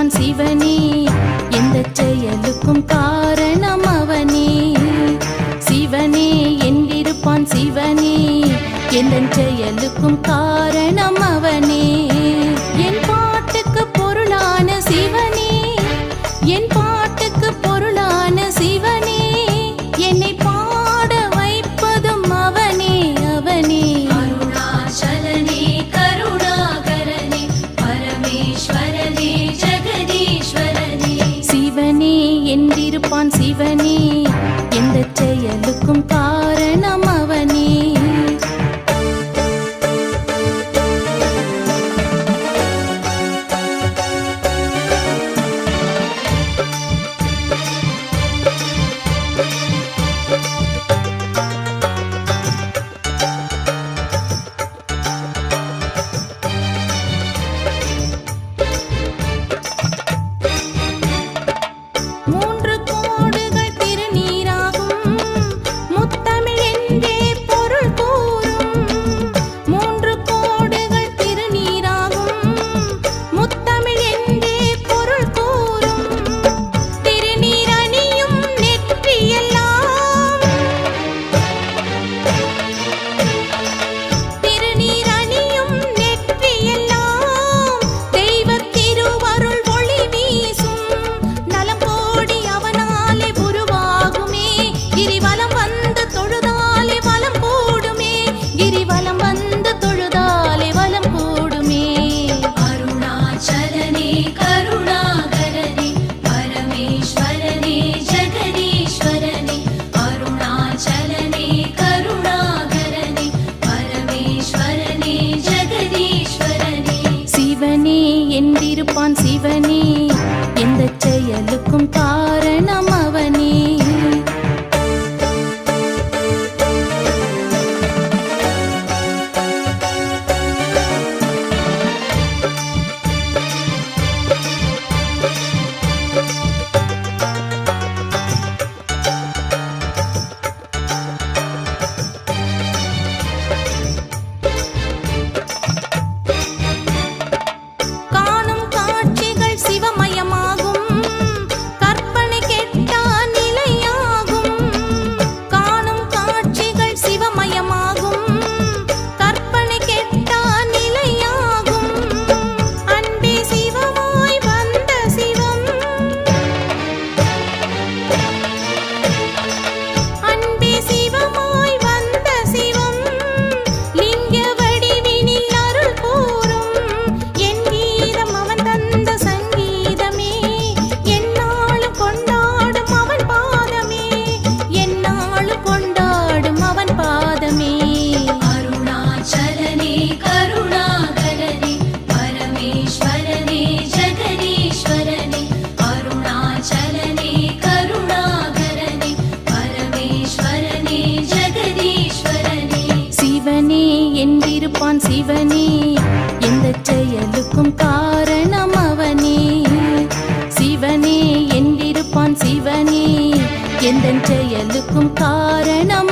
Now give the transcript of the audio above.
என்றிருப்பான் சிவனே, எந்த செயலுக்கும் காரணம் அவனே. சிவனே என்றிருப்பான் சிவனே, எந்த செயலுக்கும் காரணம் அவனே. என் பாட்டுக்கு பொருளான சிவனே, என் பாட்டுக்கு பொருளான சிவனே, என்னை பாட வைப்பதும் அவனே அவனே. அருணாச்சலனே கருணாகரனே பரமேஸ்வரனே ஜெகதீஸ்வரனே. சிவனே என்றிருப்பான் சிவனே, எந்த செயலுக்கும் காரணம் அவனே. மூன்று கோடுகள் திருநீராகும், முத்தமிழ் என்றே பொருள் கூறும். மூன்று கோடுகள் திருநீராகும், முத்தமிழ் என்றே பொருள் கூறும். திருநீர் அணியும் நெற்றியெல்லாம், திருநீர் அணியும் நெற்றியெல்லாம் தெய்வத் திருவருள் ஒளி வீசும். நலம் கோடி அவனாலே உருவாகுமே, கிரிவலம் வந்து தொழுதாலே வலம் கூடுமே, கிரிவலம் வந்து தொழுதாலே வலம் கூடுமே. அருணாச்சலனே கருணாகரனே பரமேஸ்வரனே ஜெகதீஸ்வரனே. அருணாச்சலனே கருணாகரனே பரமேஸ்வரனே ஜெகதீஸ்வரனே. சிவனே என்றிருப்பான் சிவனே, எந்த செயலுக்கும் காரணம் அவனே. காணும் காட்சிகள் சிவமயமாகும், கற்பனை கெட்டா நிலையாகும். காணும் காட்சிகள் சிவமயமாகும், கற்பனை கெட்டா நிலையாகும். அன்பே சிவமாய் வந்த சிவம், அன்பே சிவமாய் வந்த சிவம், லிங்க வடிவினில் அருள் கூறும். என் கீதம் அவன் தந்த சங்கீதமே, எந்நாளும் கொண்டாடும் அவன் பாதமே, எந்நாளும் கொண்டாடும் அவன் பாதமே. அருணாச்சலனே கருணாகரனே பரமேஸ்வரனே ஜெகதீஸ்வரனே. அருணாச்சலனே கருணாகரனே பரமேஸ்வரனே ஜெகதீஸ்வரனே. சிவனே என்றிருப்பான் சிவனே, எந்த செயலுக்கும் காரணம் அவனே. சிவனே என்றிருப்பான் சிவனே, எந்த செயலுக்கும் காரணம்